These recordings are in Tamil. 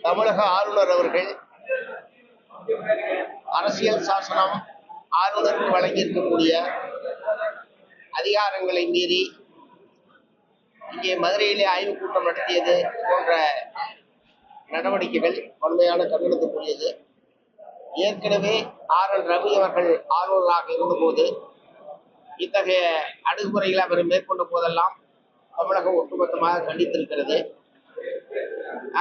தமிழக ஆளுநர் அவர்கள் அரசியல் சாசனம் ஆளுநருக்கு வழங்கியிருக்கக்கூடிய அதிகாரங்களை மீறி இங்கே மதுரையிலே ஆய்வுக் கூட்டம் நடத்தியது போன்ற நடவடிக்கைகள் வன்மையான கண்டனத்துக்குரியது. ஏற்கனவே RL ரவி அவர்கள் ஆளுநராக இருந்தபோது இத்தகைய அணுகுமுறைகளை அவர் மேற்கொண்ட போதெல்லாம் தமிழகம் ஒட்டுமொத்தமாக கண்டித்திருக்கிறது.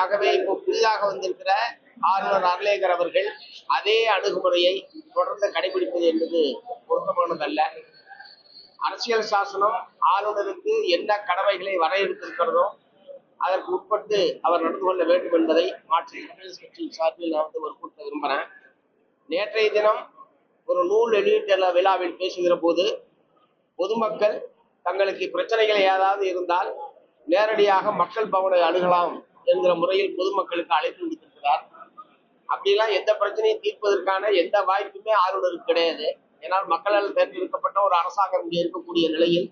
ஆகவே இப்போ புதிதாக வந்திருக்கிற ஆளுநர் அர்லேகர் அவர்கள் அதே அணுகுமுறையை தொடர்ந்து கடைபிடிப்பது என்பது பொருத்தமானதல்ல. அரசியல் சாசனம் ஆளுநருக்கு என்ன கடமைகளை வரையறுத்திருக்கிறதோ அதற்கு உட்பட்டு அவர் நடந்து கொள்ள வேண்டும் என்பதை மார்க்சிஸ்ட் கம்யூனிஸ்ட் கட்சியின் சார்பில் நான் வற்புறுத்த விரும்புகிறேன். நேற்றைய தினம் ஒரு நூல் வெளியீட்டு விழாவில் பேசுகிற போது பொதுமக்கள் தங்களுக்கு பிரச்சனைகள் ஏதாவது இருந்தால் நேரடியாக மக்கள் பவனை அணுகலாம் என்கிற முறையில் பொதுமக்களுக்கு அழைப்பு விடுத்திருக்கிறார். அப்படிலாம் எந்த பிரச்சனையும் தீர்ப்பதற்கான எந்த வாய்ப்புமே ஆளுநருக்கு கிடையாது. ஏன்னால் மக்களால் தேர்ந்தெடுக்கப்பட்ட ஒரு அரசாங்கம் இங்கே இருக்கக்கூடிய நிலையில்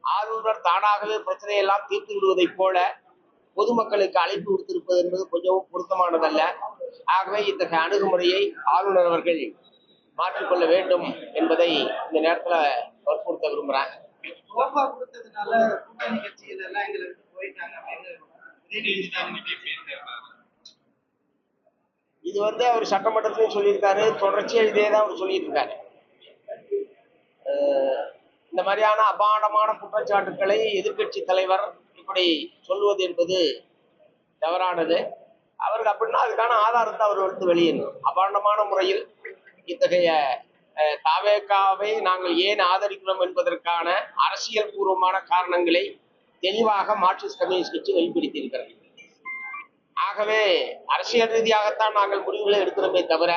ஆளுநர் தானாகவே பிரச்சனையெல்லாம் தீர்த்து விடுவதைப் போல பொதுமக்களுக்கு அழைப்பு விடுத்திருப்பது என்பது கொஞ்சமும் பொருத்தமானதல்ல. ஆகவே இத்தகைய அணுகுமுறையை ஆளுநர் அவர்கள் மாற்றிக்கொள்ள வேண்டும் என்பதை இந்த நேரத்தில் வற்புறுத்த விரும்புகிறேன். இது அவர் சட்டமன்றத்திலையும் சொல்லியிருக்காரு, தொடர்ச்சியா இதேதான் அவர் சொல்லிட்டு இருக்காரு. இந்த மாதிரியான அபாண்டமான குற்றச்சாட்டுக்களை எதிர்கட்சி தலைவர் இப்படி சொல்வது என்பது தவறானது. அவருக்கு அப்படின்னா அதுக்கான ஆதாரத்தை அவர் எடுத்து வெளியிடணும். அபாண்டமான முறையில் இத்தகைய தவேகாவை நாங்கள் ஏன் ஆதரிக்கிறோம் என்பதற்கான அரசியல் பூர்வமான காரணங்களை தெளிவாக மார்க்சிஸ்ட் கம்யூனிஸ்ட் கட்சி வெளிப்படுத்தியிருக்கிறது. ஆகவே அரசியல் ரீதியாகத்தான் நாங்கள் முடிவுகளை எடுக்கிறோமே தவிர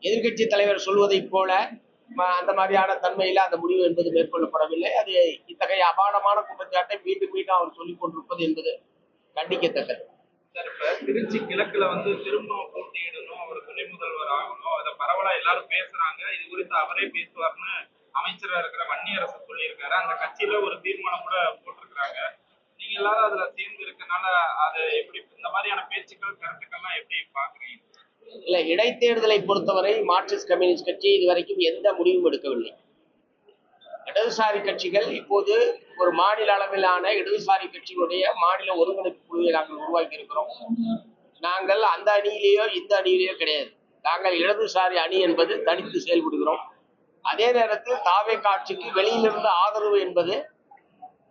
எதிர்கட்சி தலைவர் சொல்வதைப் போல அந்த மாதிரியான தன்மையில அந்த முடிவு என்பது மேற்கொள்ளப்படவில்லை. அது இத்தகைய அபாண்டமான குற்றச்சாட்டை மீண்டும் மீண்டும் அவர் சொல்லிக் கொண்டிருப்பது என்பது கண்டிக்கத்தக்கது. திருச்சி கிழக்குல திரும்ப போட்டியிடணும், அவர் துணை முதல்வர் ஆகணும், அதை பரவலா எல்லாரும் பேசுறாங்க. இது குறித்து அவரே பேசுவார்னு அமைச்சரா இருக்கிற வன்னியரசு சொல்லியிருக்காரு. அந்த கட்சியில ஒரு தீர்மானம் கூட போட்டிருக்கிறாங்க. நீங்க எல்லாரும் அதுல சேர்ந்து இருக்கனால அதை எப்படி இந்த மாதிரியான பேச்சுக்கள் கருத்துக்கள்லாம் எப்படி பாக்குறீங்க? இல்ல, இடைத்தேர்தலை பொறுத்தவரை மார்க்சிஸ்ட் கம்யூனிஸ்ட் கட்சி இதுவரைக்கும் எந்த முடிவும் எடுக்கவில்லை. இடதுசாரி கட்சிகள் இப்போது ஒரு மாநில அளவிலான இடதுசாரி கட்சிகளுடைய மாநில ஒருங்கிணைப்பு குழுவை நாங்கள் உருவாக்கி இருக்கிறோம். நாங்கள் அந்த அணியிலேயோ இந்த அணியிலேயோ கிடையாது. நாங்கள் இடதுசாரி அணி என்பது தனித்து செயல்படுகிறோம். அதே நேரத்தில் தாவேகா ஆட்சிக்கு வெளியிலிருந்து ஆதரவு என்பது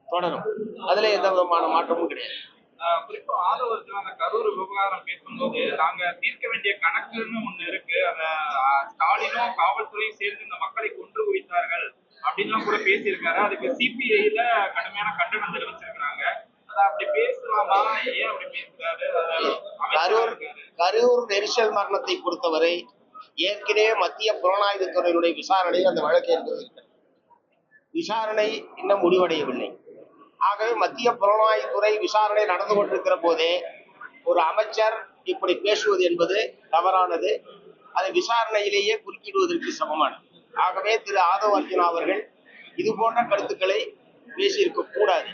தொடரும். அதுல எந்த விதமான மாற்றமும் கிடையாது. குறிப்பா ஆதரவு அந்த கரூர் விவகாரம் பேசும்போது நாங்க தீர்க்க வேண்டிய கணக்குன்னு ஒண்ணு இருக்கு. அத ஸ்டாலினும் காவல்துறையும் சேர்ந்து இந்த மக்களை கொன்று குவித்தார்கள் அப்படின்லாம் கூட பேசியிருக்காரு. அதுக்கு சிபிஐல கடுமையான கண்டனம் தெரிவிச்சிருக்கிறாங்க. அதை அப்படி பேசலாமா? ஏன் அப்படி பேசுறாரு? கரூர் நெரிசல் மரணத்தை பொறுத்தவரை ஏற்கனவே மத்திய புலனாய்வுத்துறையினுடைய விசாரணையில் அந்த வழக்கு என்பது விசாரணை இன்னும் முடிவடையவில்லை. ஆகவே மத்திய புலனாய்வுத்துறை விசாரணை நடந்து கொண்டிருக்கிற போதே ஒரு அமைச்சர் இப்படி பேசுவது என்பது தவறானது. அதை விசாரணையிலேயே குறுக்கிடுவதற்கு சமமானது. ஆகவே திரு ஆதவ் அர்ஜுனா அவர்கள் இது போன்ற கருத்துக்களை பேசியிருக்க கூடாது.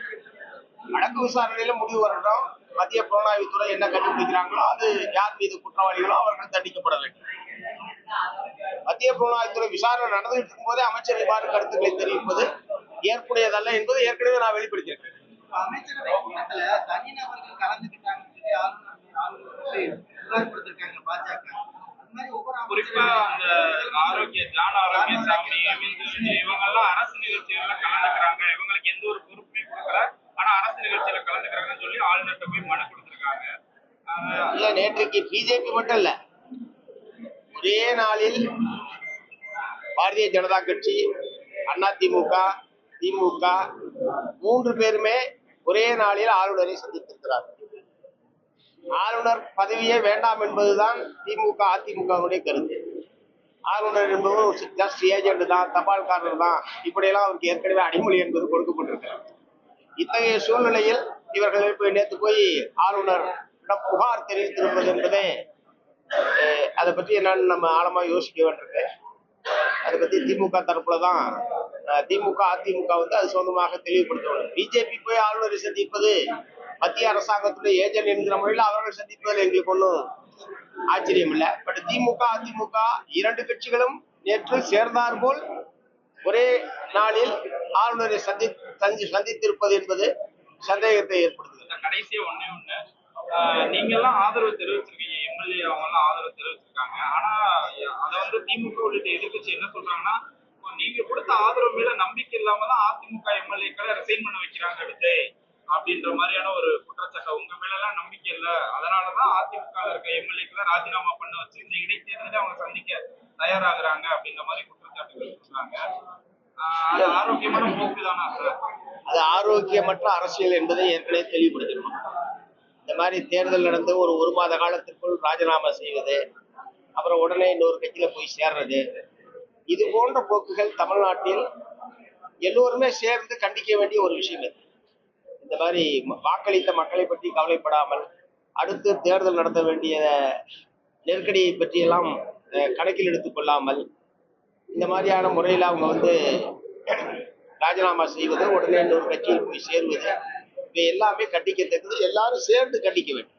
வழக்கு விசாரணையில முடிவு வரட்டும். மத்திய புலனாய்வுத்துறை என்ன கண்டுபிடிக்கிறாங்களோ அது யார் மீது குற்றவாளிகளோ அவர்கள் தண்டிக்கப்பட வேண்டும். மத்திய புலனாய்வுத்துறை விசாரணை நடந்துகிட்டு இருக்கும் போதே அமைச்சர் இவ்வாறு கருத்துக்களை தெரிவிப்பது ஏற்புடையதல்ல என்பது ஏற்கனவே நான் வெளிப்படுத்தியிருக்கேன். குறிப்பா அந்த ஆரோக்கியசாமி இவங்க எல்லாம் அரசு நிகழ்ச்சிகள்ல கலந்துக்கிறாங்க, இவங்களுக்கு எந்த ஒரு பொறுப்புமே கொடுக்கல, ஆனா அரசு நிகழ்ச்சியில கலந்துக்கிறாங்கன்னு சொல்லி ஆளுநர்கிட்ட போய் மனு கொடுத்திருக்காங்க. இல்ல, நேற்றைக்கு பிஜேபி மட்டும் இல்ல, ஒரே நாளில் பாரதிய ஜனதா கட்சி, அதிமுக, திமுக 3 பேருமே ஒரே நாளில் ஆளுநரை சந்தித்திருக்கிறார்கள். ஆளுநர் பதவியே வேண்டாம் என்பதுதான் திமுக அதிமுகவுடைய கருத்து. ஆளுநர் என்பவர் ஜஸ்ட் ஏஜென்ட் தான், தபால்காரர் தான், இப்படியெல்லாம் அவருக்கு ஏற்கனவே அடிமொழி என்பது கொடுக்கப்பட்டிருக்கிறார். இத்தகைய சூழ்நிலையில் இவர்கள் நேற்று போய் ஆளுநர் புகார் தெரிவித்திருப்பது என்பதே அதை பற்றி என்னன்னு நம்ம ஆழமா யோசிக்க வேண்டியிருக்கு. அதை பத்தி திமுக தரப்புல தான் திமுக அதிமுக அது சொந்தமாக தெளிவுபடுத்த வேண்டும். பிஜேபி போய் ஆளுநரை சந்திப்பது மத்திய அரசாங்கத்துடைய ஏஜென்ட் என்கிற முறையில் அவர்கள் சந்திப்பதில் எங்களுக்கு ஒன்றும் ஆச்சரியம் இல்லை. பட் திமுக அதிமுக இரண்டு கட்சிகளும் நேற்று சேர்ந்தார் போல் ஒரே நாளில் ஆளுநரை சந்தித்திருப்பது என்பது சந்தேகத்தை ஏற்படுத்துகிறது. கடைசியா ஒண்ணே ஒண்ணு, நீங்க எல்லாம் ஆதரவு தெரிவிச்சிருக்கீங்க, எம்எல்ஏ அவங்க எல்லாம் ஆதரவு தெரிவிச்சிருக்காங்க. ஆனா அதை வந்து திமுக உள்ளிட்ட எதிர்கட்சி என்ன சொல்றாங்கன்னா, நீங்க கொடுத்த ஆதரவு மேல நம்பிக்கை இல்லாம தான் அதிமுக எம்எல்ஏக்களை ரிசைன் பண்ண வைக்கிறாங்க விஜய் அப்படின்ற மாதிரியான ஒரு குற்றச்சாட்டு. உங்க மேல எல்லாம் நம்பிக்கை இல்ல, அதனாலதான் அதிமுக இருக்க எம்எல்ஏக்களை ராஜினாமா பண்ண வச்சு இந்த இடைத்தேர்தலை அவங்க சந்திக்க தயாராகிறாங்க அப்படின்ற மாதிரி குற்றச்சாட்டுகள் சொல்றாங்க. அது ஆரோக்கியமான போக்கு தானா சார்? அது ஆரோக்கியமற்ற அரசியல் என்பதை ஏற்கனவே தெளிவுபடுத்தணும். இந்த மாதிரி தேர்தல் நடந்து ஒரு மாத காலத்திற்குள் ராஜினாமா செய்வது, அப்புறம் உடனே இன்னொரு கட்சியில போய் சேர்றது, இது போன்ற போக்குகள் தமிழ்நாட்டில் எல்லோருமே சேர்ந்து கண்டிக்க வேண்டிய ஒரு விஷயம் இது. இந்த மாதிரி வாக்களித்த மக்களை பற்றி கவலைப்படாமல் அடுத்து தேர்தல் நடத்த வேண்டிய நெருக்கடியை பற்றியெல்லாம் கணக்கில் எடுத்துக் கொள்ளாமல் இந்த மாதிரியான முறையில் அவங்க வந்து ராஜினாமா செய்வது, உடனே இன்னொரு கட்சியில் போய் சேருவது, இவை எல்லாமே கண்டிக்கத்தக்கது. எல்லாரும் சேர்ந்து கண்டிக்க வேண்டும்.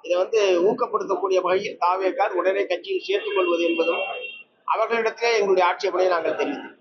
இதை வந்து ஊக்கப்படுத்தக்கூடிய வகையில் தாவேக்கார் உடனே கட்சியில் சேர்த்துக் கொள்வது என்பதும் அவர்களிடத்திலே எங்களுடைய ஆட்சேபனை நாங்கள் தெரிவித்தோம்.